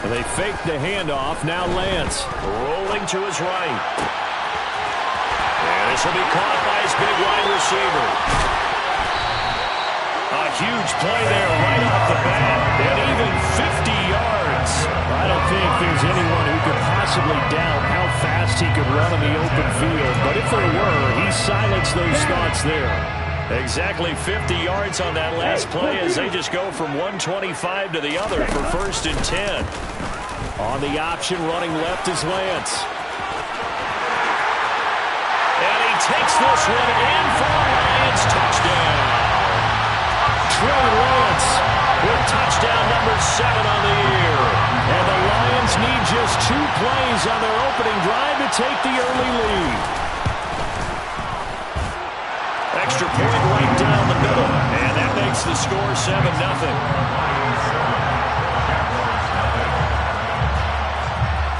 They fake the handoff. Now Lance rolling to his right. And this will be caught by his big wide receiver. A huge play there right off the bat. And even 50 yards. I don't think there's anyone who could possibly doubt how fast he could run in the open field. But if there were, he silenced those thoughts there. Exactly 50 yards on that last play as they just go from 125 to the other for 1st and 10. On the option, running left is Lance. And he takes this one in for a Lions touchdown. Trey Lance with touchdown number 7 on the year. And the Lions need just 2 plays on their opening drive to take the early lead. Extra point right down the middle. And that makes the score 7-0.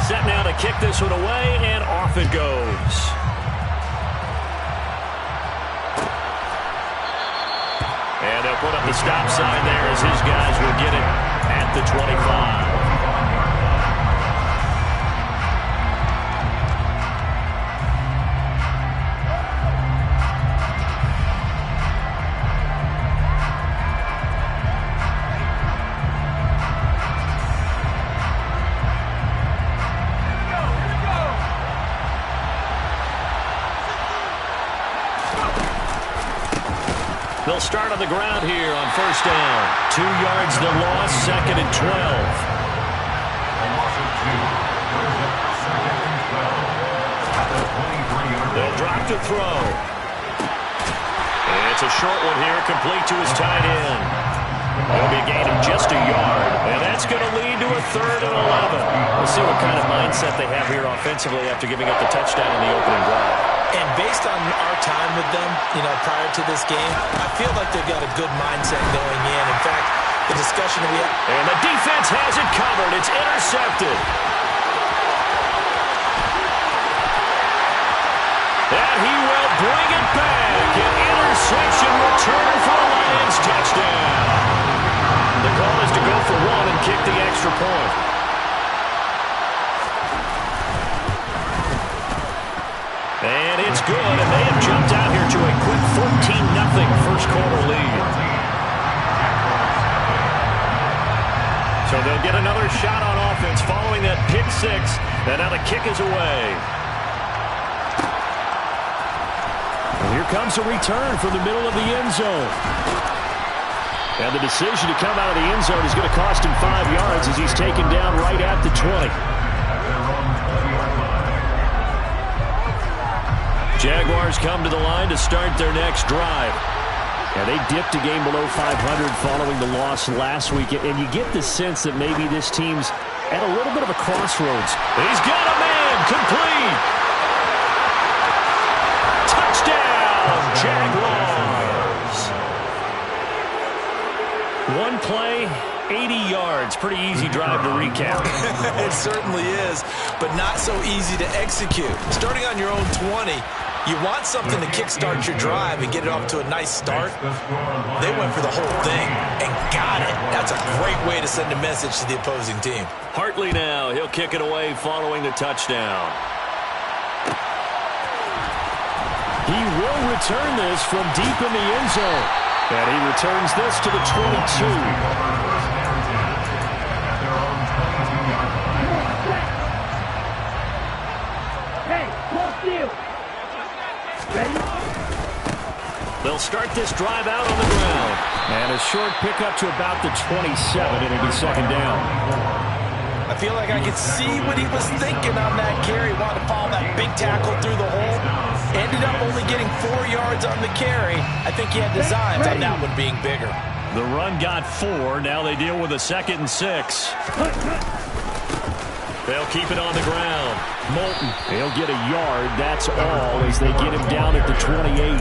Set now to kick this one away, and off it goes. And they'll put up the stop sign there as his guys will get it at the 25. They'll start on the ground here on 1st down. 2 yards the loss, 2nd and 12. They'll drop to throw. And it's a short one here, complete to his tight end. It'll be a gain of just a yard, and that's going to lead to a 3rd and 11. We'll see what kind of mindset they have here offensively after giving up the touchdown in the opening drive. And based on our time with them, prior to this game, I feel like they've got a good mindset going in. In fact, the discussion we had... And the defense has it covered. It's intercepted. And he will bring it back. An interception return for a Lions touchdown. The call is to go for 1 and kick the extra point. And it's good, and they have jumped out here to a quick 14-0 first quarter lead. So they'll get another shot on offense following that pick 6, and now the kick is away. And here comes a return from the middle of the end zone. And the decision to come out of the end zone is going to cost him 5 yards as he's taken down right at the 20. Jaguars come to the line to start their next drive. And they dipped a game below 500 following the loss last week. And you get the sense that maybe this team's at a little bit of a crossroads. He's got a man, complete. Touchdown, Jaguars. 1 play, 80 yards. Pretty easy drive to recap. It certainly is, but not so easy to execute. Starting on your own 20, you want something to kickstart your drive and get it off to a nice start. They went for the whole thing and got it. That's a great way to send a message to the opposing team. Hartley now. He'll kick it away following the touchdown. He will return this from deep in the end zone. And he returns this to the 22. They'll start this drive out on the ground. And a short pickup to about the 27. It'll be 2nd down. I feel like I could see what he was thinking on that carry. Wanted to follow that big tackle through the hole. Ended up only getting 4 yards on the carry. I think he had designs on that one being bigger. The run got 4. Now they deal with a 2nd and 6. They'll keep it on the ground. Moulton, he'll get a yard. That's all as they get him down at the 28.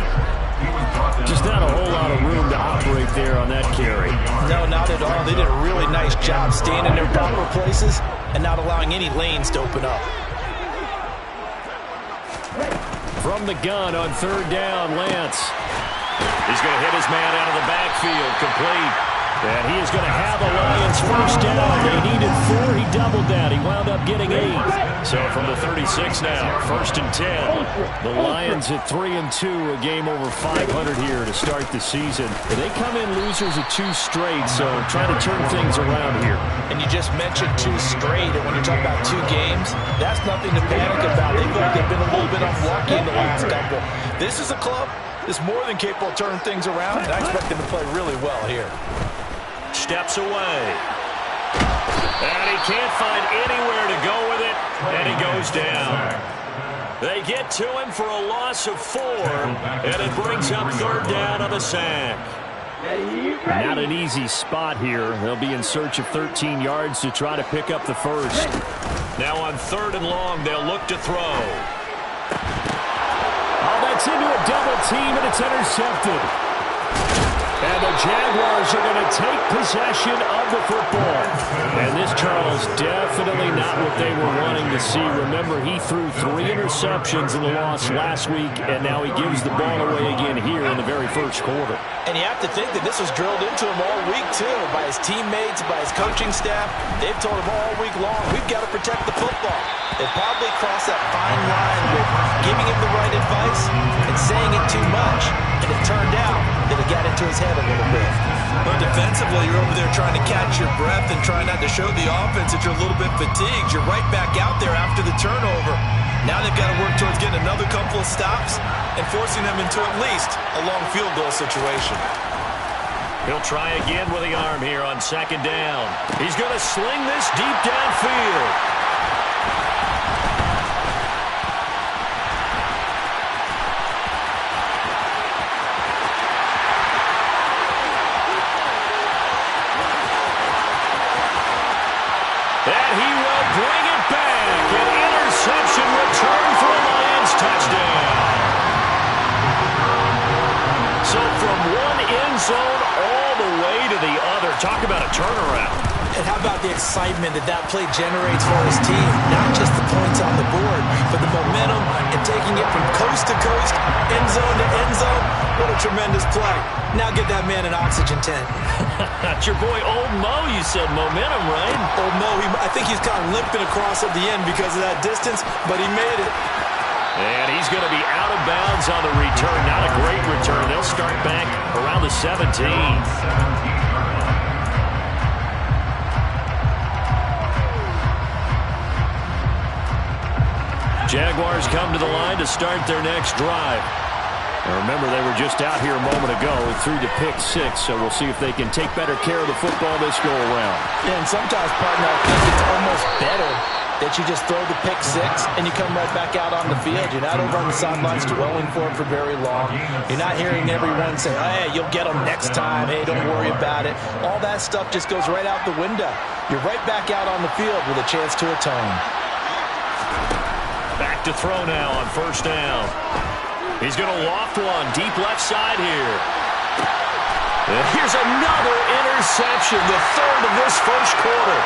Just not a whole lot of room to operate there on that carry. No, not at all. They did a really nice job staying in their proper places and not allowing any lanes to open up. From the gun on 3rd down, Lance. He's going to hit his man out of the backfield, complete. And he is going to have the Lions first down. They needed 4. He doubled that. He wound up getting 8. So from the 36 now, 1st and 10. The Lions at 3-2, a game over 500 here to start the season. They come in losers of 2 straight, so trying to turn things around here. And you just mentioned 2 straight, and when you talk about 2 games, that's nothing to panic about. They feel like they've been a little bit unlucky in the last couple. This is a club that's more than capable of turning things around, and I expect them to play really well here. Steps away. And he can't find anywhere to go with it, and he goes down. They get to him for a loss of 4, and it brings up 3rd down on the sack. Not an easy spot here. They'll be in search of 13 yards to try to pick up the first. Now on 3rd and long, they'll look to throw. Oh, that's into a double team, and it's intercepted. And the Jaguars are going to take possession of the football. And this, Charles, definitely not what they were wanting to see. Remember, he threw 3 interceptions in the loss last week, and now he gives the ball away again here in the very first quarter. And you have to think that this was drilled into him all week, too, by his teammates, by his coaching staff. They've told him all week long, we've got to protect the football. They probably crossed that fine line with giving him the right advice and saying it too much. And it turned out that it got into his head a little bit. Well, defensively, you're over there trying to catch your breath and trying not to show the offense that you're a little bit fatigued. You're right back out there after the turnover. Now they've got to work towards getting another couple of stops and forcing them into at least a long field goal situation. He'll try again with the arm here on 2nd down. He's going to sling this deep downfield. And he will bring it back. An interception return for a Lions touchdown. So from one end zone all the way to the other. Talk about a turnaround. And how about the excitement that play generates for his team? Not just the points on the board, but the momentum and taking it from coast to coast, end zone to end zone. What a tremendous play. Now get that man an oxygen tent. That's your boy Old Mo. You said momentum, right? Old Mo, I think he's kind of limping across at the end because of that distance, but he made it. And he's going to be out of bounds on the return. Not a great return. They'll start back around the 17. Jaguars come to the line to start their next drive. Now remember, they were just out here a moment ago and threw the pick 6, so we'll see if they can take better care of the football this go around. Yeah, and sometimes, partner, I think it's almost better that you just throw the pick 6 and you come right back out on the field. You're not over on the sidelines dwelling for it for very long. You're not hearing everyone say, hey, you'll get them next time. Hey, don't worry about it. All that stuff just goes right out the window. You're right back out on the field with a chance to atone. Back to throw now on 1st down. He's going to loft one deep left side here. And here's another interception, the 3rd of this first quarter.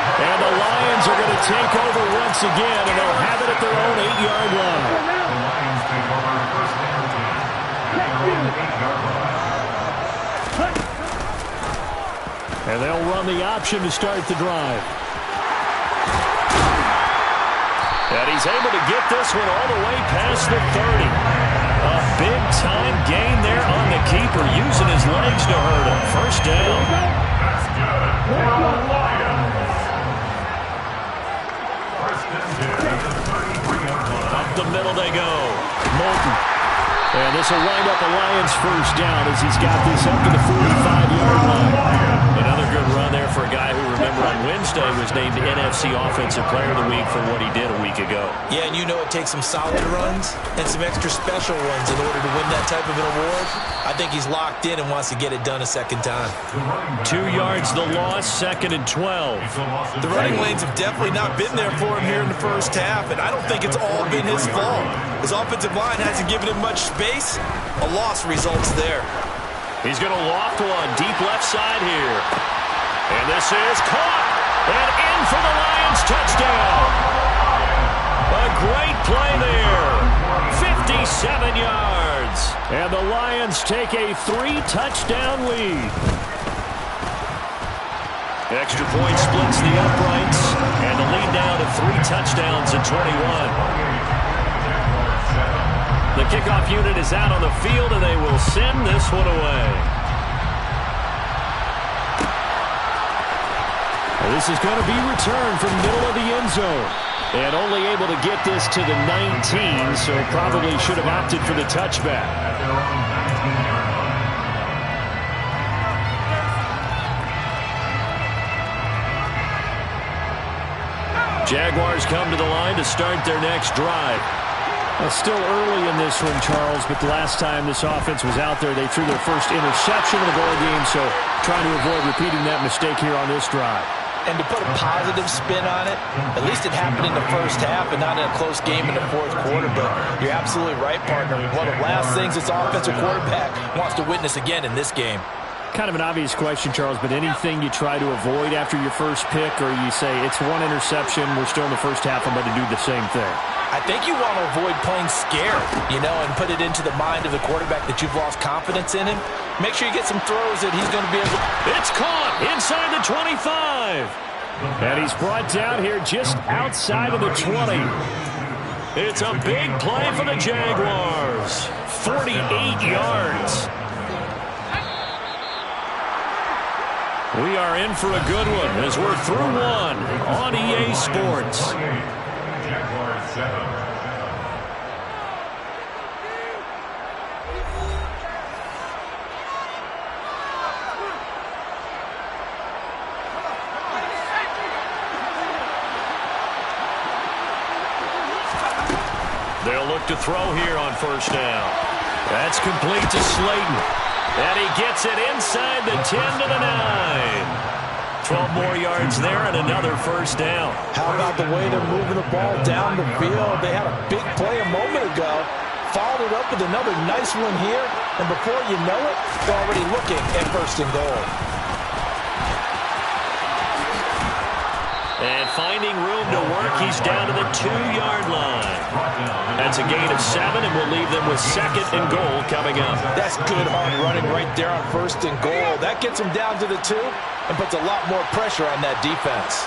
And the Lions are going to take over once again, and they'll have it at their own 8-yard line. And they'll run the option to start the drive. And he's able to get this one all the way past the 30. A big-time gain there on the keeper, using his legs to hurt him. 1st down. Up the middle they go. Moulton. And this will wind up a Lions 1st down as he's got this up to the 45-yard line. Another good run there for a guy who, remember, on Wednesday was named NFC Offensive Player of the Week for what he did a week ago. Yeah, and you know it takes some solid runs and some extra special runs in order to win that type of an award. I think he's locked in and wants to get it done a second time. 2 yards the loss, 2nd and 12. The running lanes have definitely not been there for him here in the first half, and I don't think it's all been his fault. His offensive line hasn't given him much space. A loss results there. He's going to loft one deep left side here. And this is caught. And in for the Lions touchdown. A great play there. 57 yards. And the Lions take a 3-touchdown lead. Extra point splits the uprights, and the lead now to 3 touchdowns at 21. The kickoff unit is out on the field, and they will send this one away. This is going to be returned from middle of the end zone. And only able to get this to the 19, so probably should have opted for the touchback. Jaguars come to the line to start their next drive. Well, still early in this one, Charles, but the last time this offense was out there, they threw their first interception of the ball game, so trying to avoid repeating that mistake here on this drive. And to put a positive spin on it, at least it happened in the first half and not in a close game in the fourth quarter. But you're absolutely right, partner. One of the last things this offensive quarterback wants to witness again in this game. Kind of an obvious question, Charles, but anything you try to avoid after your first pick, or you say it's one interception, we're still in the first half, I'm going to do the same thing? I think you want to avoid playing scared, and put it into the mind of the quarterback that you've lost confidence in him. Make sure you get some throws that he's going to be able to... It's caught inside the 25. And he's brought down here just outside of the 20. It's a big play for the Jaguars. 48 yards. We are in for a good one as we're through one on EA Sports. Jaguars 7. They'll look to throw here on first down. That's complete to Slayton. And he gets it inside the 10 to the 9. 12 more yards there and another first down. How about the way they're moving the ball down the field? They had a big play a moment ago. Followed it up with another nice one here. And before you know it, they're already looking at first and goal. And finding room to work, he's down to the 2-yard line. That's a gain of 7, and we'll leave them with second and goal coming up. That's good hard running right there on first and goal. That gets them down to the 2 and puts a lot more pressure on that defense.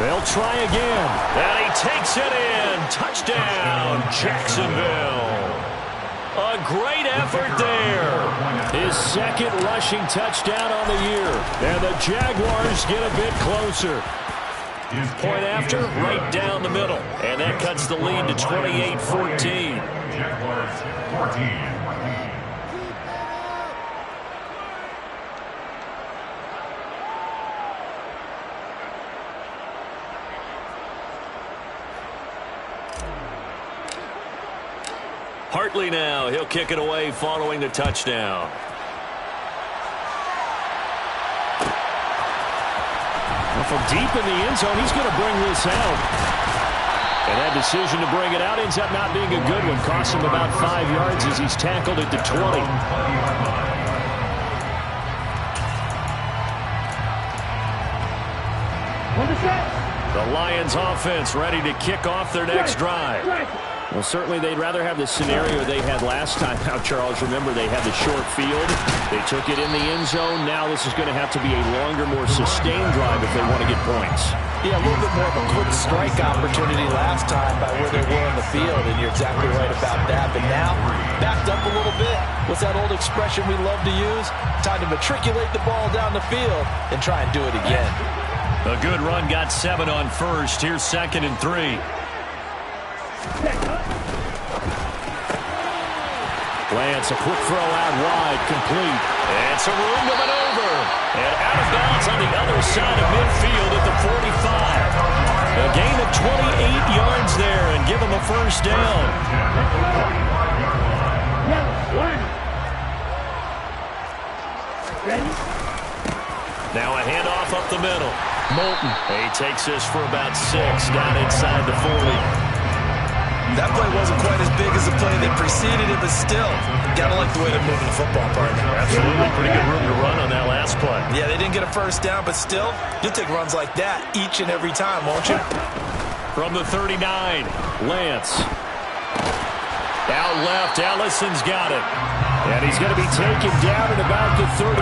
They'll try again. And he takes it in. Touchdown, Jacksonville. A great effort there. His second rushing touchdown on the year. And the Jaguars get a bit closer. Point after, right down the middle. And that cuts the lead to 28-14. Jaguars 14. Hartley now. He'll kick it away following the touchdown. Well, from deep in the end zone, he's going to bring this out. And that decision to bring it out ends up not being a good one. Costs him about 5 yards as he's tackled at the 20. The Lions offense ready to kick off their next drive. Well, certainly they'd rather have the scenario they had last time out, Charles. Remember, they had the short field. They took it in the end zone. Now this is going to have to be a longer, more sustained drive if they want to get points. Yeah, a little bit more of a quick strike opportunity last time by where they were on the field, and you're exactly right about that. But now, backed up a little bit. What's that old expression we love to use? Time to matriculate the ball down the field and try and do it again. A good run got 7 on first. Here's 2nd and 3. Lance, a quick throw out wide, complete. And some room to maneuver. And out of bounds on the other side of midfield at the 45. A gain of 28 yards there and give him a first down. Now a handoff up the middle. Moulton. He takes this for about 6 down inside the 40. That play wasn't quite as big as the play that preceded it, but still, gotta like the way they're moving the football, partner. Absolutely, pretty good room to run on that last play. Yeah, they didn't get a first down, but still, you'll take runs like that each and every time, won't you? From the 39, Lance. Out left, Allison's got it. And he's going to be taken down at about the 33.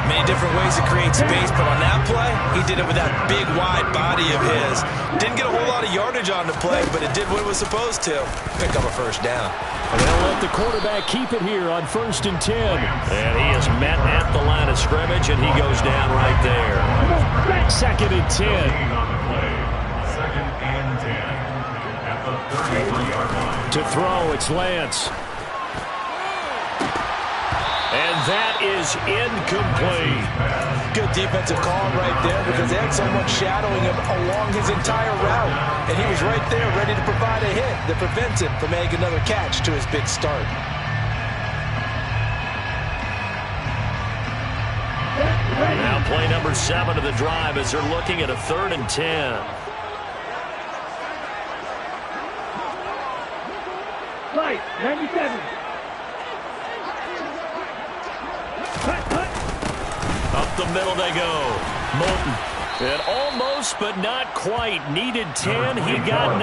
Many different ways to create space, but on that play, he did it with that big, wide body of his. Didn't get a whole lot of yardage on the play, but it did what it was supposed to. Pick up a first down. And they'll let the quarterback keep it here on 1st and 10. And he is met at the line of scrimmage, and he goes down right there. 2nd and 10. Second and 10 at the 33-yard line. To throw, it's Lance. And that is incomplete. Good defensive call right there because they had someone shadowing him along his entire route. And he was right there ready to provide a hit that prevents him from making another catch to his big start. Now play number 7 of the drive as they're looking at a 3rd and 10. Right, 97. Up the middle they go. Moulton. And almost, but not quite. Needed 10. He got 9.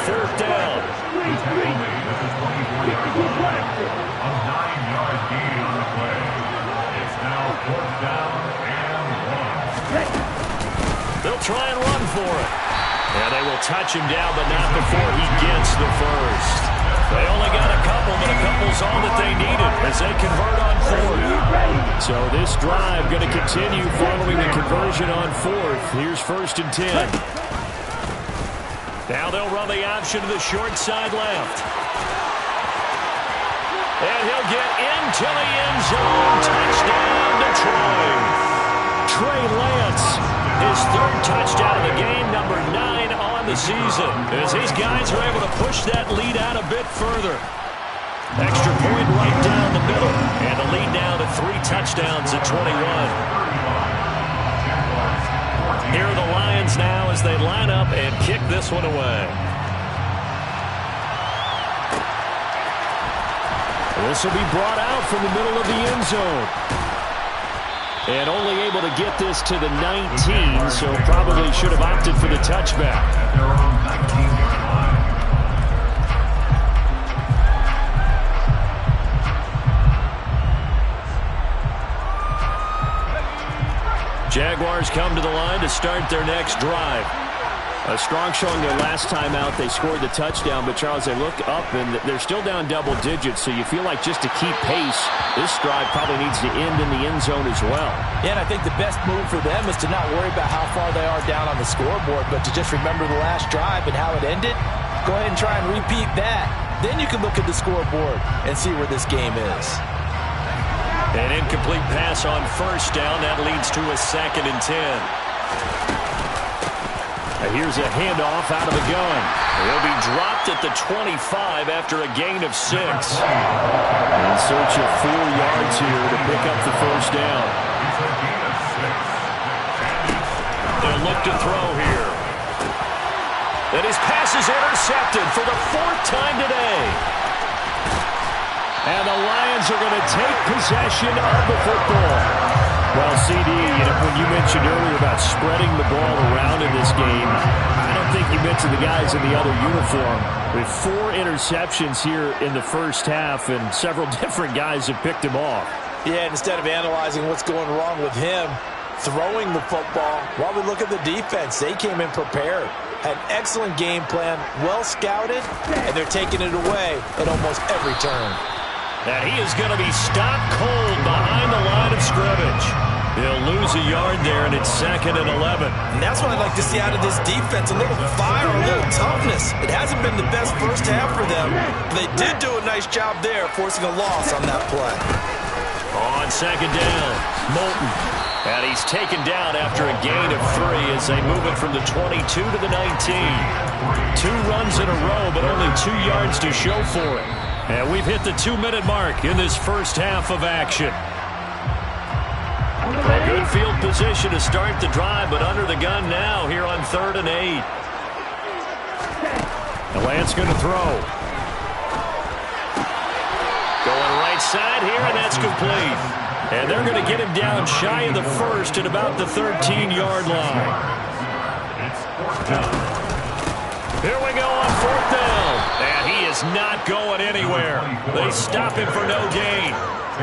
4th down. A 9-yard gain on the play. It's now 4th down and 1. They'll try and run for it. And they will touch him down, but not before he gets the first. They only got a couple, but a couple's all that they needed as they convert on 4th. So this drive going to continue following the conversion on 4th. Here's 1st and 10. Now they'll run the option to the short side left. And he'll get into the end zone. Touchdown, Detroit. Trey Lance, his 3rd touchdown of the game, number 9 on the season, as his guys are able to push that lead out a bit further. Extra point right down the middle, and the lead now to 3 touchdowns at 21. Here are the Lions now as they line up and kick this one away. This will be brought out from the middle of the end zone. And only able to get this to the 19, so probably should have opted for the touchback. Jaguars come to the line to start their next drive. A strong showing their last time out. They scored the touchdown, but Charles, they look up and they're still down double digits, so you feel like just to keep pace, this drive probably needs to end in the end zone as well. Yeah, and I think the best move for them is to not worry about how far they are down on the scoreboard, but to just remember the last drive and how it ended. Go ahead and try and repeat that. Then you can look at the scoreboard and see where this game is. An incomplete pass on 1st down. That leads to a 2nd and 10. Here's a handoff out of the gun. He'll be dropped at the 25 after a gain of 6. In search of 4 yards here to pick up the 1st down. They'll look to throw here. And his pass is intercepted for the 4th time today. And the Lions are going to take possession of the football. Well, CD, when you mentioned earlier about spreading the ball around in this game, I don't think you mentioned the guys in the other uniform. With 4 interceptions here in the first half, and several different guys have picked him off. Yeah, instead of analyzing what's going wrong with him, throwing the football, while we look at the defense, they came in prepared. Had an excellent game plan, well scouted, and they're taking it away at almost every turn. And he is going to be stopped cold behind the line of scrimmage. He'll lose a yard there, and it's 2nd and 11. And that's what I'd like to see out of this defense, a little fire, a little toughness. It hasn't been the best first half for them, but they did do a nice job there, forcing a loss on that play. On 2nd down, Moulton. And he's taken down after a gain of 3 as they move it from the 22 to the 19. 2 runs in a row, but only 2 yards to show for it. And we've hit the 2-minute mark in this first half of action. A good field position to start the drive, but under the gun now here on 3rd and 8. And Lance going to throw. Going right side here, and that's complete. And they're going to get him down shy of the 1st at about the 13-yard line. Here we go on 4th down. And he is is not going anywhere. They stop him for no gain.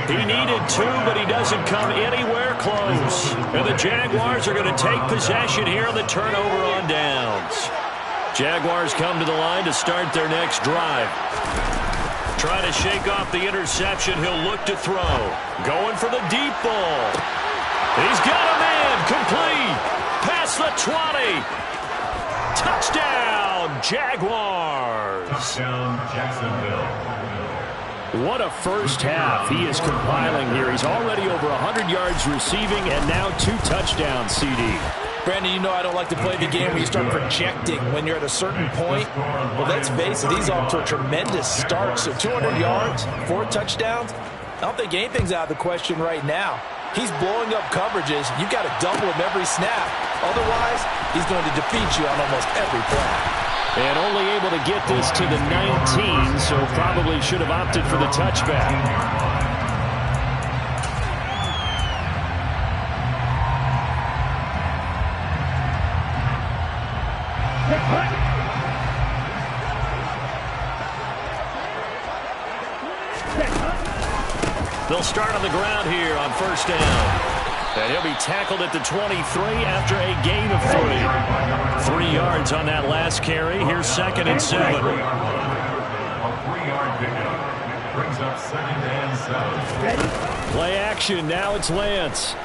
He needed 2, but he doesn't come anywhere close. And the Jaguars are going to take possession here on the turnover on downs. Jaguars come to the line to start their next drive. Trying to shake off the interception. He'll look to throw. Going for the deep ball. He's got a man. Complete. Past the 20. Touchdown, Jaguars. Touchdown, Jacksonville. What a first half he is compiling here. He's already over 100 yards receiving and now 2 touchdowns, CD. Brandon, you know I don't like to play the game where you start projecting when you're at a certain point. Well, let's face it, he's off to a tremendous start. So 200 yards, 4 touchdowns. I don't think anything's out of the question right now. He's blowing up coverages. You've got to double him every snap. Otherwise, he's going to defeat you on almost every play. And only able to get this to the 19, so probably should have opted for the touchback. They'll start on the ground here on first down. And he'll be tackled at the 23 after a gain of 3. 3 yards on that last carry. Here's 2nd and 7. A 3-yard pickup brings up 2nd and 7. Play action. Now it's Lance.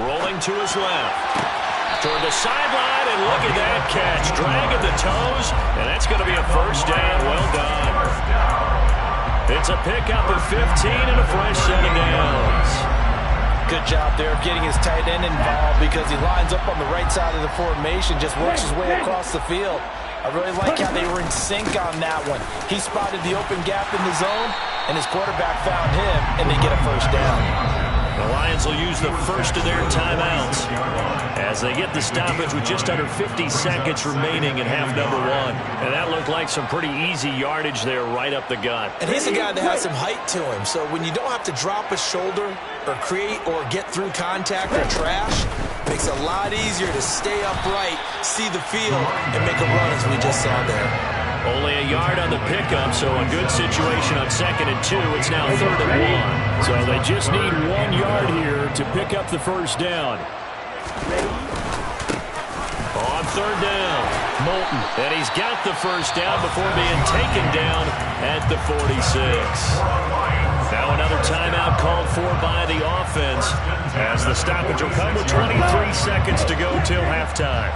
Rolling to his left. Toward the sideline, and look at that catch. Dragging the toes, and that's going to be a first down. Well done. It's a pickup of 15 and a fresh set of downs. Good job there of getting his tight end involved because he lines up on the right side of the formation, just works his way across the field. I really like how they were in sync on that one. He spotted the open gap in the zone, and his quarterback found him, and they get a first down. The Lions will use the first of their timeouts as they get the stoppage with just under 50 seconds remaining in half number 1. And that looked like some pretty easy yardage there right up the gut. And he's a guy that has some height to him, so when you don't have to drop a shoulder or create or get through contact or trash, it makes it a lot easier to stay upright, see the field, and make a run as we just saw there. Only a yard on the pickup, so a good situation on 2nd and 2. It's now 3rd and 1. So they just need 1 yard here to pick up the first down. On 3rd down, Moulton. And he's got the first down before being taken down at the 46. Now another timeout called for by the offense as the stoppage will come with 23 seconds to go till halftime.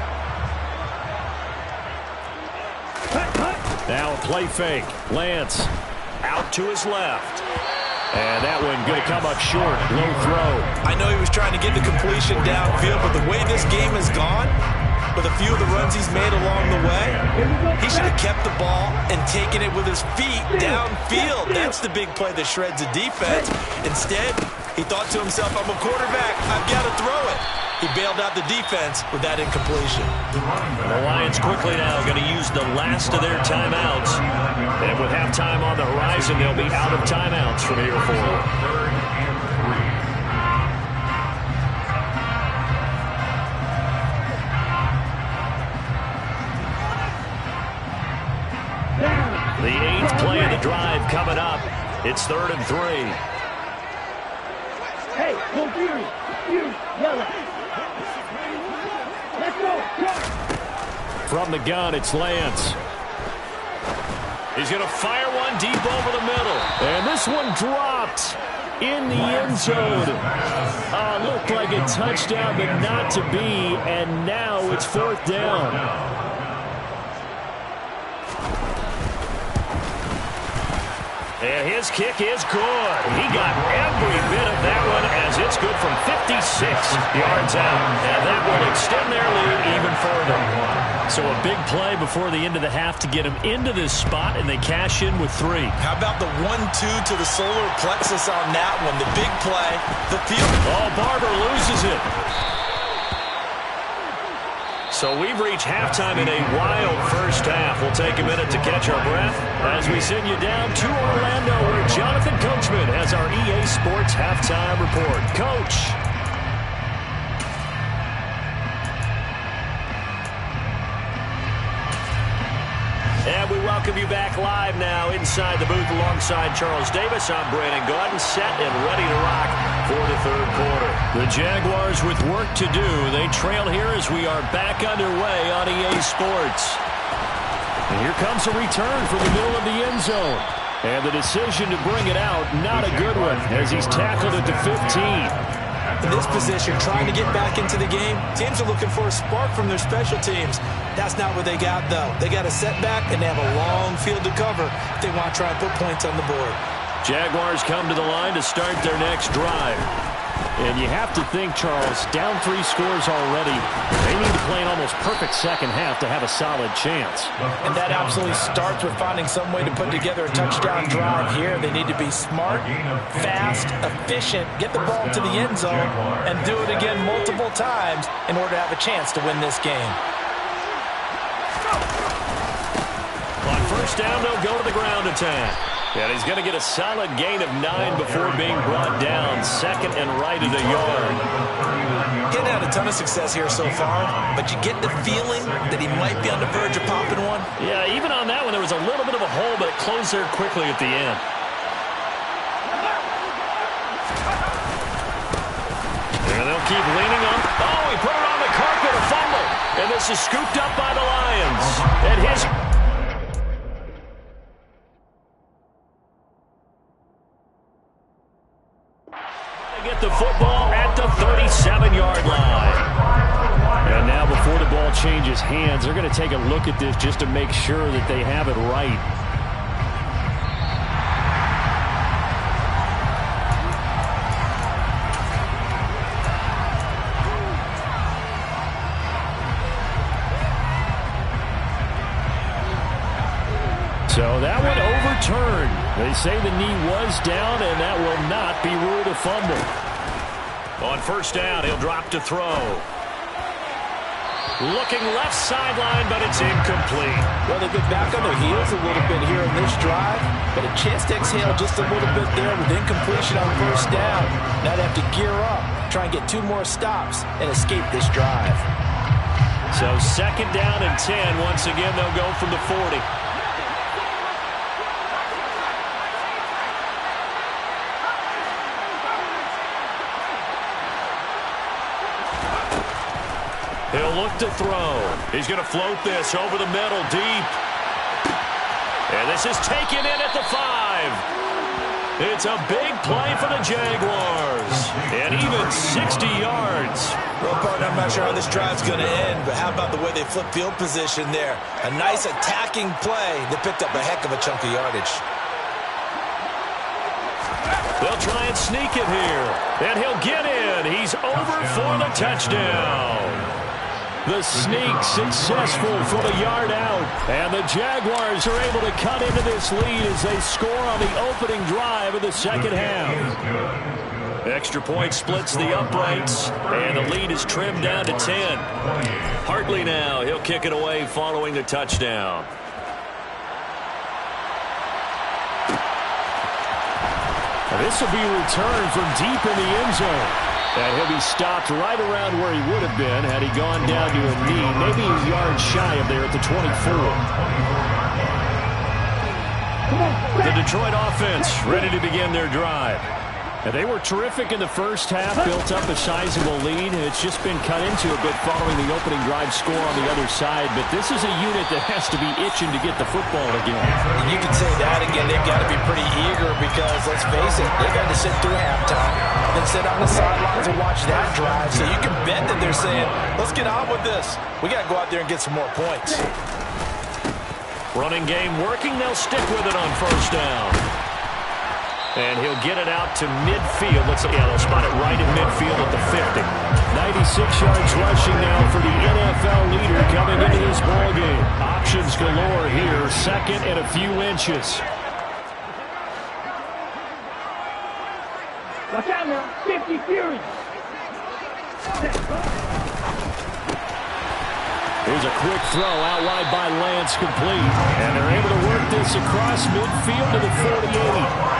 Now a play fake. Lance out to his left. And that one going to come up short. Low throw. I know he was trying to get the completion downfield, but the way this game has gone, with a few of the runs he's made along the way, he should have kept the ball and taken it with his feet downfield. That's the big play that shreds the defense. Instead, he thought to himself, I'm a quarterback. I've got to throw it. He bailed out the defense with that incompletion. The Lions quickly now going to use the last of their timeouts. And with halftime on the horizon, they'll be out of timeouts from here forward. 3rd and 3. The 8th play of the drive coming up. It's 3rd and 3. Hey, go Fury. Fury, yellow. Let's go. From the gun, it's Lance. He's going to fire one deep over the middle. And this one dropped in the end zone. Looked like a touchdown, but not to be. And now it's 4th down. And his kick is good. He got every bit of that one as it's good from 56 yards out. And that will extend their lead even further. So a big play before the end of the half to get him into this spot, and they cash in with 3. How about the 1-2 to the solar plexus on that one? The big play, the field. Oh, Barber loses it. So we've reached halftime in a wild first half. We'll take a minute to catch our breath as we send you down to Orlando, where Jonathan Coachman has our EA Sports halftime report. Coach. And we welcome welcome you back live now inside the booth alongside Charles Davis. I'm Brandon Gaudin, set and ready to rock for the third quarter. The Jaguars with work to do. They trail here as we are back underway on EA Sports. And here comes a return from the middle of the end zone. And the decision to bring it out, not a good one, as he's tackled at the 15. In this position, trying to get back into the game, teams are looking for a spark from their special teams. That's not what they got, though. They got a setback, and they have a long field to cover if they want to try and put points on the board. Jaguars come to the line to start their next drive. And you have to think, Charles, down 3 scores already. They need to play an almost perfect second half to have a solid chance. And that absolutely starts with finding some way to put together a touchdown drive here. They need to be smart, fast, efficient, get the ball to the end zone, and do it again multiple times in order to have a chance to win this game. On first down, they'll go to the ground attack. And he's going to get a solid gain of 9 before being brought down. Second and right at a yard. Getting had a ton of success here so far, but you get the feeling that he might be on the verge of popping one. Yeah, even on that one, there was a little bit of a hole, but it closed there quickly at the end. And they'll keep leaning on. Oh, he put it on the carpet, a fumble. And this is scooped up by the Lions. And his... get the football at the 37-yard line. And now before the ball changes hands, they're going to take a look at this just to make sure that they have it right. So that one overturned. They say the knee was down, and that will not be ruled a fumble. On first down, he'll drop to throw. Looking left sideline, but it's incomplete. Well, they've been back on their heels a little bit here in this drive, but a chance to exhale just a little bit there with incompletion on first down. Now they have to gear up, try and get 2 more stops, and escape this drive. So second down and 10. Once again, they'll go from the 40. He'll look to throw. He's going to float this over the middle deep. And this is taken in at the 5. It's a big play for the Jaguars. And even 60 yards. Well, partner, I'm not sure how this drive's going to end, but how about the way they flip field position there? A nice attacking play that picked up a heck of a chunk of yardage. They'll try and sneak it here. And he'll get in. He's over for the touchdown. The sneak successful from a yard out. And the Jaguars are able to cut into this lead as they score on the opening drive of the second half. Extra point splits the uprights. And the lead is trimmed down to 10. Hartley now. He'll kick it away following the touchdown. This will be returned from deep in the end zone. And he'll be stopped right around where he would have been had he gone down to a knee, maybe a yard shy of there at the 24. The Detroit offense ready to begin their drive. And they were terrific in the first half, built up a sizable lead, and it's just been cut into a bit following the opening drive score on the other side. But this is a unit that has to be itching to get the football again. And you can say that again. They've got to be pretty eager because, let's face it, they've had to sit through halftime, then sit on the sidelines and watch that drive. So you can bet that they're saying, let's get on with this. We got to go out there and get some more points. Running game working. They'll stick with it on first down. And he'll get it out to midfield. They'll spot it right in midfield at the 50. 96 yards rushing now for the NFL leader coming into this ballgame. Options galore here. Second and a few inches. Watch out now. 50 Fury. Here's a quick throw out wide by Lance, complete. And they're able to work this across midfield to the 48.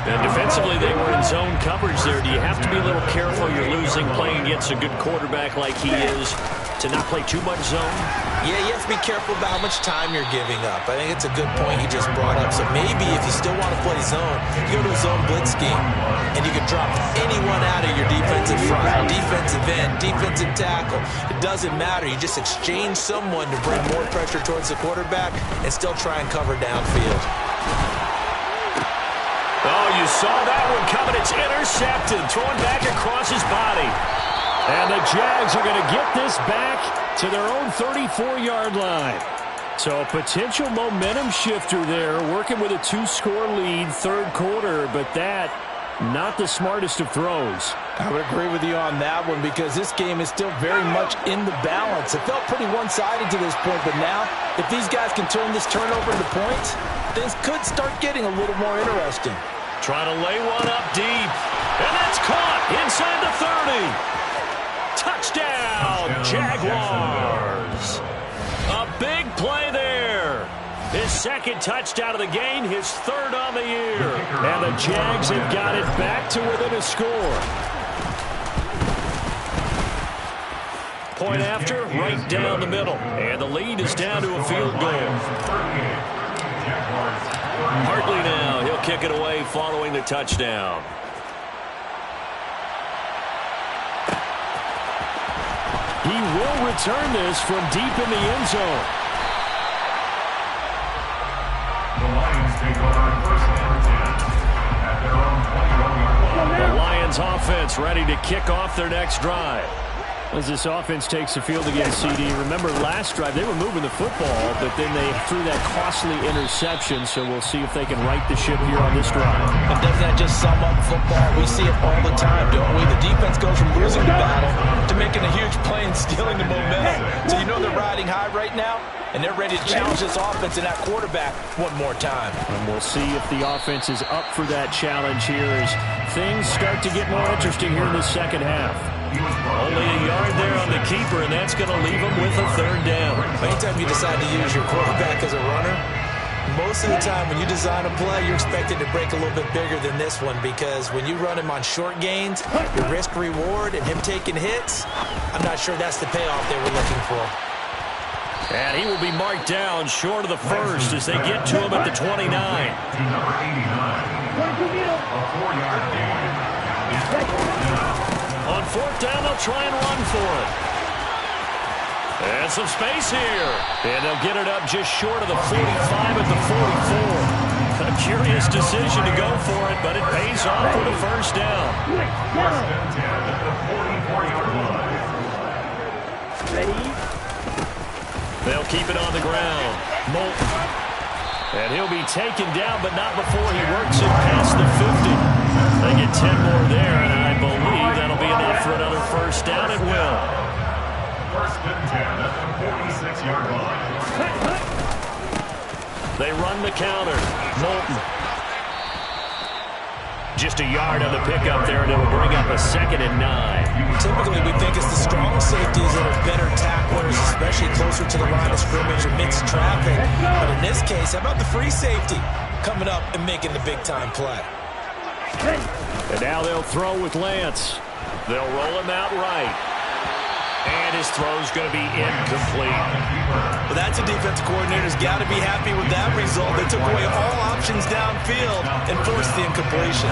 And defensively, they were in zone coverage there. Do you have to be a little careful? You're losing playing against a good quarterback like he is. to not play too much zone? Yeah, you have to be careful about how much time you're giving up. I think it's a good point you just brought up. So maybe if you still want to play zone, you go to a zone blitz scheme, and you can drop anyone out of your defensive front, defensive end, defensive tackle. It doesn't matter. You just exchange someone to bring more pressure towards the quarterback and still try and cover downfield. Oh, you saw that one coming. It's intercepted, thrown back across his body. And the Jags are going to get this back to their own 34-yard line. So a potential momentum shifter there, working with a 2-score lead, third quarter, but that, not the smartest of throws. I would agree with you on that one because this game is still very much in the balance. It felt pretty one-sided to this point, but now, if these guys can turn this turnover into points, things could start getting a little more interesting. Trying to lay one up deep, and that's caught inside the 30. Touchdown, Jaguars. A big play there. His second touchdown of the game, his third on the year. And the Jags have got it back to within a score. Point after, right down the middle. And the lead is down to a field goal. Hartley now, he'll kick it away following the touchdown. He will return this from deep in the end zone. The Lions take over first and 10 at their own 21-yard line. The Lions offense ready to kick off their next drive. As this offense takes the field against CD, remember last drive they were moving the football, but then they threw that costly interception, so we'll see if they can right the ship here on this drive. And doesn't that just sum up football? We see it all the time, don't we? The defense goes from losing the battle to making a huge play and stealing the momentum. So you know they're riding high right now, and they're ready to challenge this offense and that quarterback one more time. And we'll see if the offense is up for that challenge here as things start to get more interesting here in the second half. Only a yard there on the keeper, and that's going to leave him with a third down. Anytime you decide to use your quarterback as a runner, most of the time when you design a play, you're expected to break a little bit bigger than this one because when you run him on short gains, your risk-reward and him taking hits, I'm not sure that's the payoff they were looking for. And he will be marked down short of the first as they get to him at the 29. To number 89. A 4-yard gain. On fourth down, they'll try and run for it. And some space here. And they'll get it up just short of the 45 at the 44. A curious decision to go for it, but it pays off for the first down. First and 10 at the 44-yard line. Ready? They'll keep it on the ground. Moulton. And he'll be taken down, but not before he works it past the 50. They get 10 more there, and I believe that'll be enough for another first down. It will. First and 10 at the 46-yard line. They run the counter. Moulton. Just a yard on the pickup there, and it'll bring up a 2nd and 9. Typically, we think it's the strong safeties that are better tacklers, especially closer to the line of scrimmage or mixed traffic. But in this case, how about the free safety coming up and making the big-time play? And now they'll throw with Lance. They'll roll him out right. And his throw's going to be incomplete. Well, that's a defensive coordinator's got to be happy with that result. They took away all options downfield and forced the incompletion.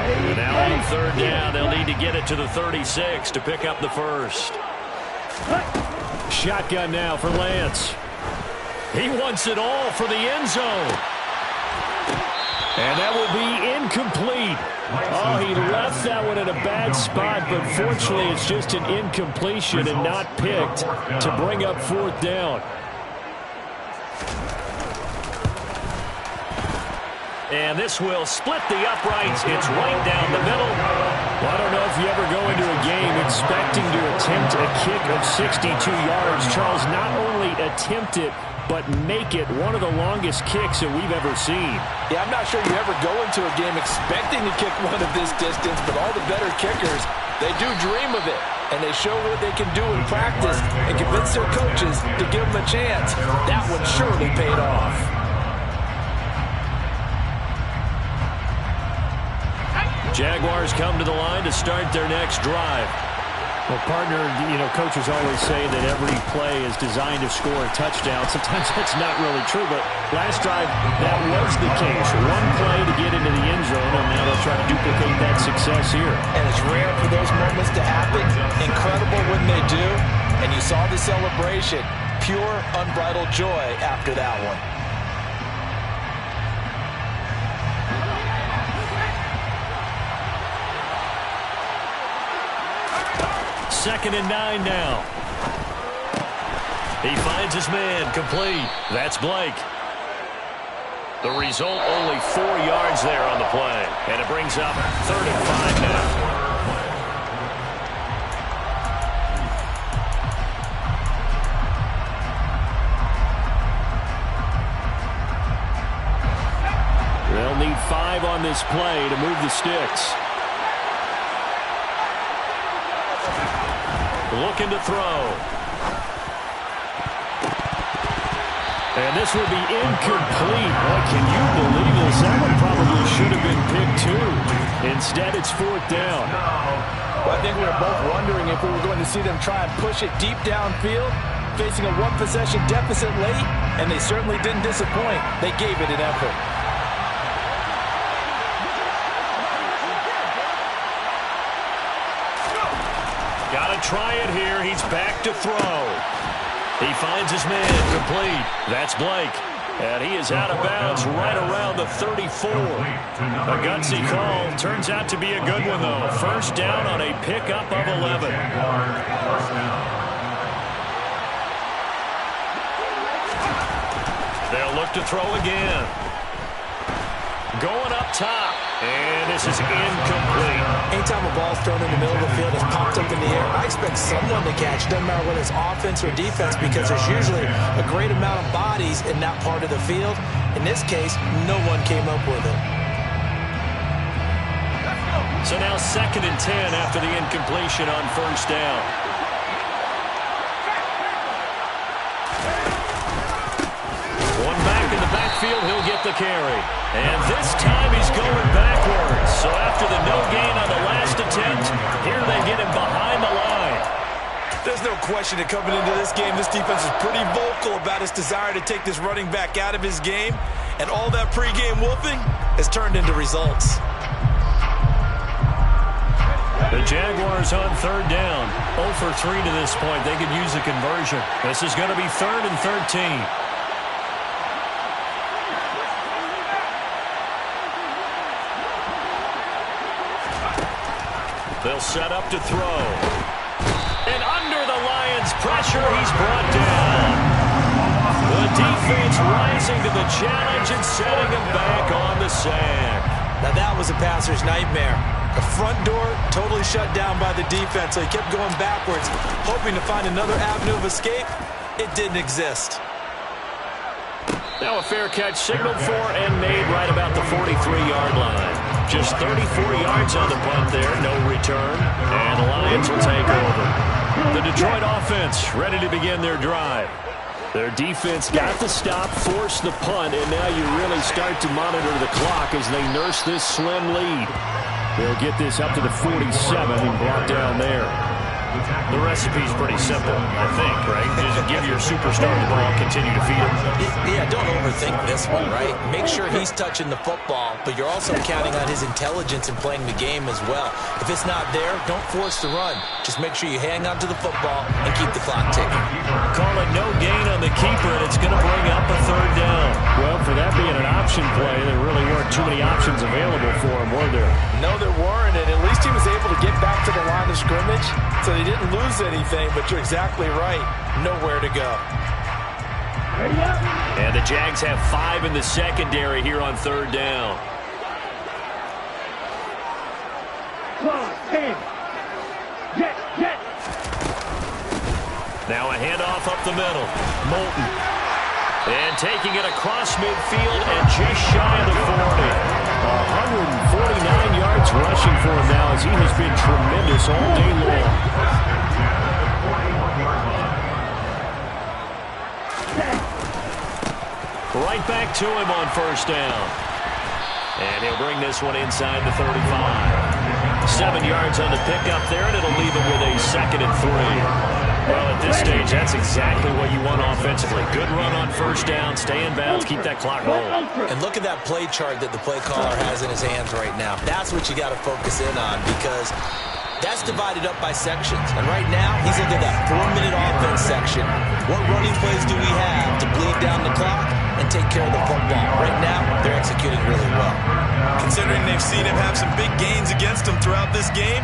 And now on third down, they'll need to get it to the 36 to pick up the first. Shotgun now for Lance. He wants it all for the end zone. And that will be incomplete. Oh, he left that one in a bad spot, but fortunately it's just an incompletion and not picked to bring up fourth down. And this will split the uprights. It's right down the middle. Well, I don't know if you ever go into a game expecting to attempt a kick of 62 yards. Charles, not only attempt it, but make it one of the longest kicks that we've ever seen. Yeah, I'm not sure you ever go into a game expecting to kick one of this distance, but all the better kickers, they do dream of it. And they show what they can do in practice and convince their coaches to give them a chance. That one surely paid off. Jaguars come to the line to start their next drive. Well, partner, coaches always say that every play is designed to score a touchdown. Sometimes that's not really true, but last drive, that was the case. One play to get into the end zone, and now they'll try to duplicate that success here. And it's rare for those moments to happen. Incredible when they do. And you saw the celebration. Pure, unbridled joy after that one. Second and 9 now. He finds his man, complete. That's Blake. The result, only 4 yards there on the play. And it brings up 3rd and 5 now. They'll need 5 on this play to move the sticks. Looking to throw. And this will be incomplete. Boy, can you believe this? That one probably should have been picked too. Instead, it's 4th down. Well, I think we were both wondering if we were going to see them try and push it deep downfield, facing a one-possession deficit late, and they certainly didn't disappoint. They gave it an effort. Got to try it here. He's back to throw. He finds his man, complete. That's Blake. And he is out of bounds right around the 34. A gutsy call. Turns out to be a good one, though. First down on a pickup of 11. They'll look to throw again. Going up top. And this is incomplete. Anytime a ball's thrown in the middle of the field, it's popped up in the air, I expect someone to catch. Doesn't matter whether it's offense or defense, because there's usually a great amount of bodies in that part of the field. In this case, no one came up with it. So now 2nd and 10 after the incompletion on first down. One back in the backfield, he'll get the carry. And this time he's going backwards. So after the no gain on the last attempt, here they get him behind the line. There's no question that coming into this game, this defense is pretty vocal about its desire to take this running back out of his game. And all that pregame whooping has turned into results. The Jaguars on 3rd down. 0 for 3 to this point. They could use a conversion. This is going to be 3rd and 13. They'll set up to throw. And under the Lions' pressure, he's brought down. The defense rising to the challenge and setting him back on the sack. Now that was a passer's nightmare. The front door totally shut down by the defense, so he kept going backwards, hoping to find another avenue of escape. It didn't exist. Now a fair catch signaled for and made right about the 43-yard line. Just 34 yards on the punt there, no return, and the Lions will take over. The Detroit offense ready to begin their drive. Their defense got the stop, forced the punt, and now you really start to monitor the clock as they nurse this slim lead. They'll get this up to the 47 and brought down there. The recipe's pretty simple, I think, right? Just give your superstar the ball, continue to feed him. Yeah, don't overthink this one, right? Make sure he's touching the football, but you're also counting on his intelligence in playing the game as well. If it's not there, don't force the run. Just make sure you hang on to the football and keep the clock ticking. Call it no gain on the keeper, and it's going to bring up a 3rd down. Well, for that being an option play, there really weren't too many options available for him, were there? No, there weren't, and at least he was able to get back to the line of scrimmage, so he didn't lose anything, but you're exactly right. Nowhere to go. And the Jags have 5 in the secondary here on 3rd down. Now a handoff up the middle. Moulton. And taking it across midfield and just shy of the 40. 149 yards rushing for him now as he has been tremendous all day long. Right back to him on first down. And he'll bring this one inside the 35. 7 yards on the pickup there, and it'll leave him with a 2nd and 3. Well, at this stage, that's exactly what you want offensively. Good run on first down, stay in bounds, keep that clock rolling. And look at that play chart that the play caller has in his hands right now. That's what you got to focus in on, because that's divided up by sections. And right now, he's looking at that 4-minute offense section. What running plays do we have to bleed down the clock and take care of the football? Right now, they're executing really well. Considering they've seen him have some big gains against them throughout this game,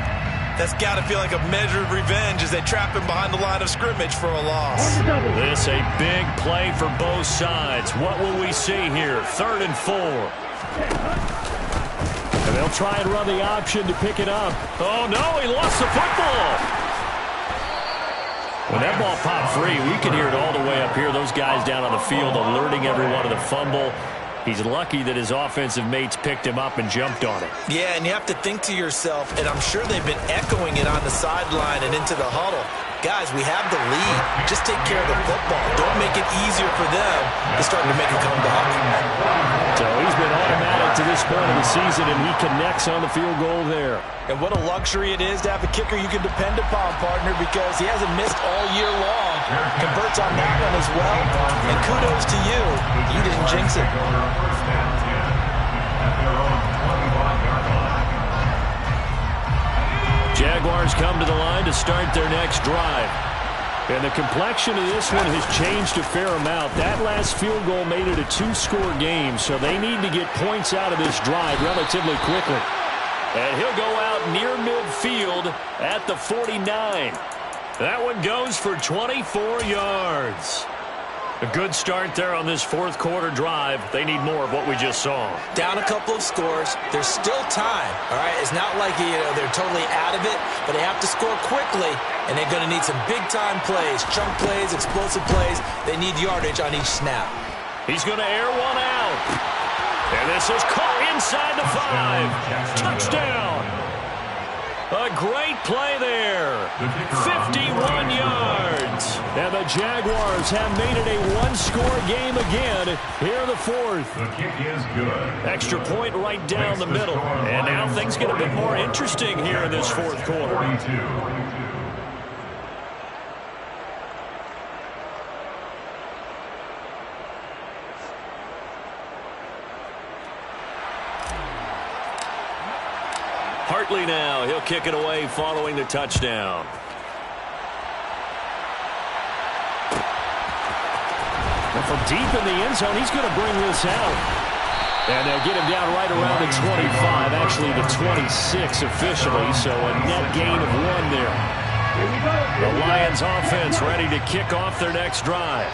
that's got to feel like a measure of revenge as they trap him behind the line of scrimmage for a loss. This a big play for both sides. What will we see here? 3rd and 4. And they'll try and run the option to pick it up. Oh, no, he lost the football. When that ball popped free, we could hear it all the way up here. Those guys down on the field alerting everyone of the fumble. He's lucky that his offensive mates picked him up and jumped on it. Yeah, and you have to think to yourself, and I'm sure they've been echoing it on the sideline and into the huddle. Guys, we have the lead. Just take care of the football. Don't make it easier for them to start to make a comeback. So he's been automatic to this point of the season, and he connects on the field goal there. And what a luxury it is to have a kicker you can depend upon, partner, because he hasn't missed all year long. Converts on that one as well. And kudos to you. You didn't jinx it. Jaguars come to the line to start their next drive. And the complexion of this one has changed a fair amount. That last field goal made it a 2-score game, so they need to get points out of this drive relatively quickly. And he'll go out near midfield at the 49. That one goes for 24 yards. A good start there on this 4th quarter drive. They need more of what we just saw. Down a couple of scores. There's still time. All right, it's not like they're totally out of it, but they have to score quickly, and they're going to need some big-time plays, chunk plays, explosive plays. They need yardage on each snap. He's going to air one out. And this is caught inside the 5. Touchdown. A great play there. 51 yards. And the Jaguars have made it a 1-score game again here in the 4th. The kick is good. Extra point right down the middle. And now things get a bit more interesting here in this 4th quarter. 42. Hartley now. He'll kick it away following the touchdown. And from deep in the end zone, he's going to bring this out. And they'll get him down right around the 25, actually the 26 officially, so a net gain of 1 there. The Lions offense ready to kick off their next drive.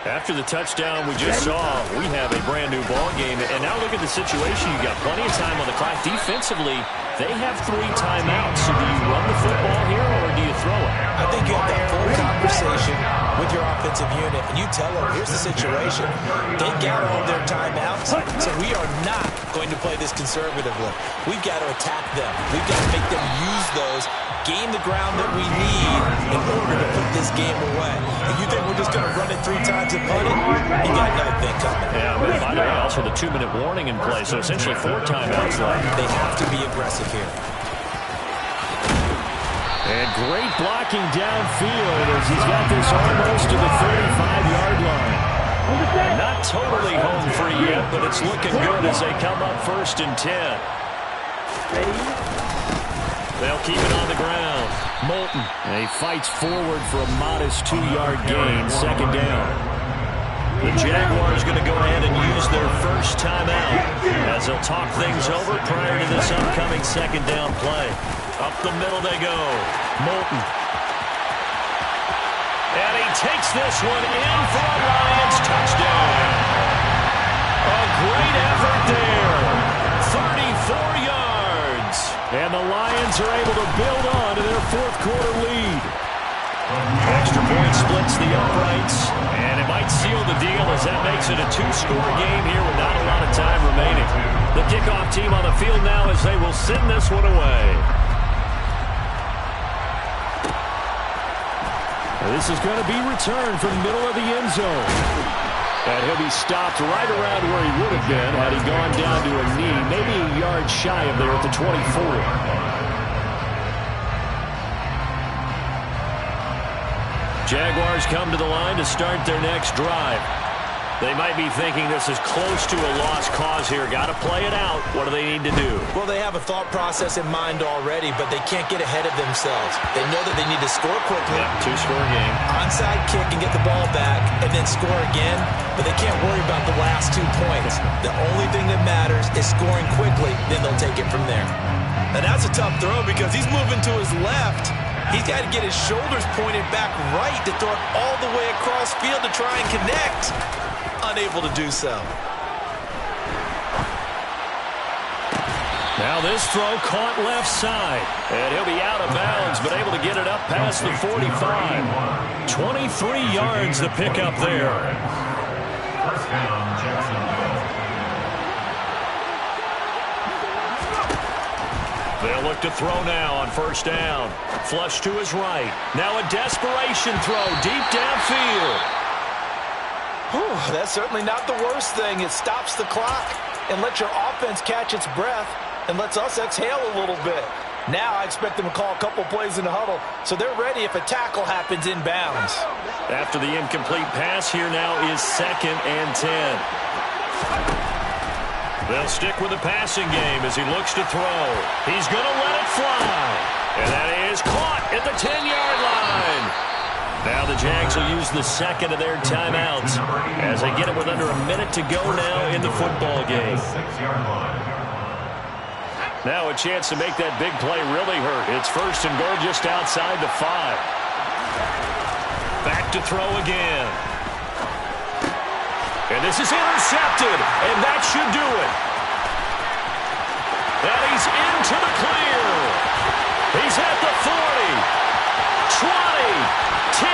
After the touchdown we just saw, we have a brand-new ball game. And now look at the situation. You've got plenty of time on the clock. Defensively, they have 3 timeouts. So do you run the football here or do you throw it? I think you have that full conversation with your offensive unit, and you tell them, here's the situation. They got all their timeouts, so we are not going to play this conservatively. We've got to attack them. We've got to make them use those, gain the ground that we need in order to put this game away. If you think we're just going to run it 3 times and punt it, you got another thing coming. Yeah, but by the way, also the 2-minute warning in play, so essentially 4 timeouts left. They have to be aggressive here. And great blocking downfield as he's got this almost to the 35-yard line. And not totally home free yet, but it's looking good as they come up 1st and 10. They'll keep it on the ground. Moulton, and he fights forward for a modest 2-yard gain, 2nd down. The Jaguars going to go ahead and use their first timeout as they'll talk things over prior to this upcoming 2nd down play. Up the middle they go. Moulton. And he takes this one in for a Lions touchdown. A great effort there. 34 yards. And the Lions are able to build on to their 4th quarter lead. Extra point splits the uprights, and it might seal the deal as that makes it a 2-score game here with not a lot of time remaining. The kickoff team on the field now as they will send this one away. This is going to be returned from middle of the end zone. And he'll be stopped right around where he would have been had he gone down to a knee, maybe a yard shy of there at the 24. Jaguars come to the line to start their next drive. They might be thinking this is close to a lost cause here. Got to play it out. What do they need to do? Well, they have a thought process in mind already, but they can't get ahead of themselves. They know that they need to score quickly. Yep, two-score game. Onside kick and get the ball back, and then score again, but they can't worry about the last 2 points. The only thing that matters is scoring quickly, then they'll take it from there. And that's a tough throw because he's moving to his left. He's got to get his shoulders pointed back right to throw it all the way across field to try and connect. Unable to do so. Now this throw caught left side. And he'll be out of bounds, but able to get it up past the 45. 23 yards to pick up there. First down, Jacksonville. They'll look to throw now on first down. Flush to his right. Now a desperation throw deep downfield. Whew, that's certainly not the worst thing. It stops the clock and lets your offense catch its breath and lets us exhale a little bit. Now I expect them to call a couple plays in the huddle, so they're ready if a tackle happens inbounds. After the incomplete pass, here now is 2nd and 10. They'll stick with the passing game as he looks to throw. He's going to let it fly. And that is caught at the 10-yard line. Now the Jags will use the second of their timeouts as they get it with under a minute to go now in the football game. 6-yard line. Now a chance to make that big play really hurt. It's 1st and goal just outside the 5. Back to throw again. And this is intercepted, and that should do it. And he's into the clear. He's at the 40, 20, 10,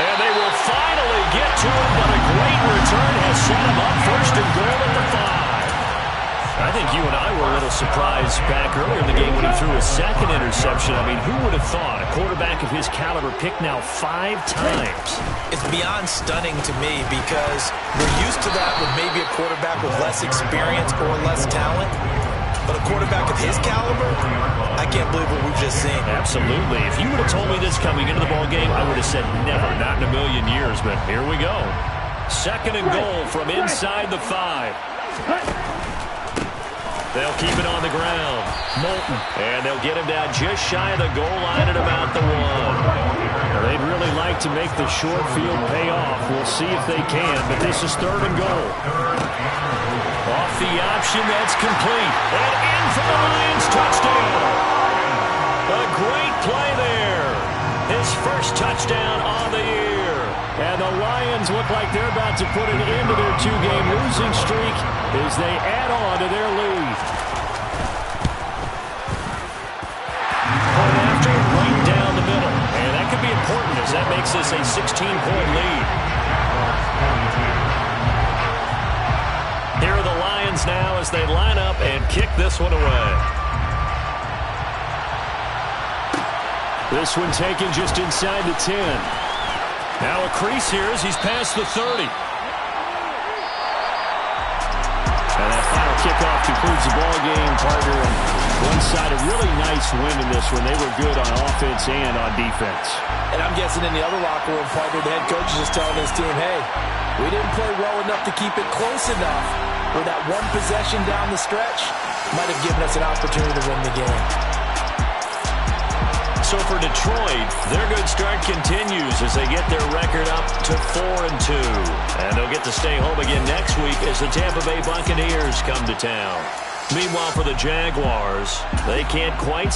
and they will finally get to him, but a great return has set him up 1st and goal at the 5. I think you and I were a little surprised back earlier in the game when he threw his 2nd interception. I mean, who would have thought a quarterback of his caliber picked now 5 times? It's beyond stunning to me because we're used to that with maybe a quarterback with less experience or less talent. But a quarterback of his caliber, I can't believe what we've just seen. Absolutely. If you would have told me this coming into the ball game, I would have said never, not in a million years. But here we go. 2nd and goal from inside the 5. They'll keep it on the ground. Moulton. And they'll get him down just shy of the goal line at about the 1. Now, they'd really like to make the short field pay off. We'll see if they can, but this is 3rd and goal. Off the option, that's complete. And in for the Lions touchdown. A great play there. His first touchdown on the year. And the Lions look like they're about to put an end to their 2-game losing streak as they add on to their lead. Point after, right down the middle. And that could be important as that makes this a 16-point lead. Here are the Lions now as they line up and kick this one away. This one taken just inside the 10. Now a crease here as he's past the 30. And that final kickoff concludes the ball game, partner. And one side, a really nice win in this one. They were good on offense and on defense. And I'm guessing in the other locker room, partner, the head coach is just telling his team, hey, we didn't play well enough to keep it close enough where that one possession down the stretch might have given us an opportunity to win the game. So for Detroit, their good start continues as they get their record up to 4-2. And they'll get to stay home again next week as the Tampa Bay Buccaneers come to town. Meanwhile, for the Jaguars, they can't quite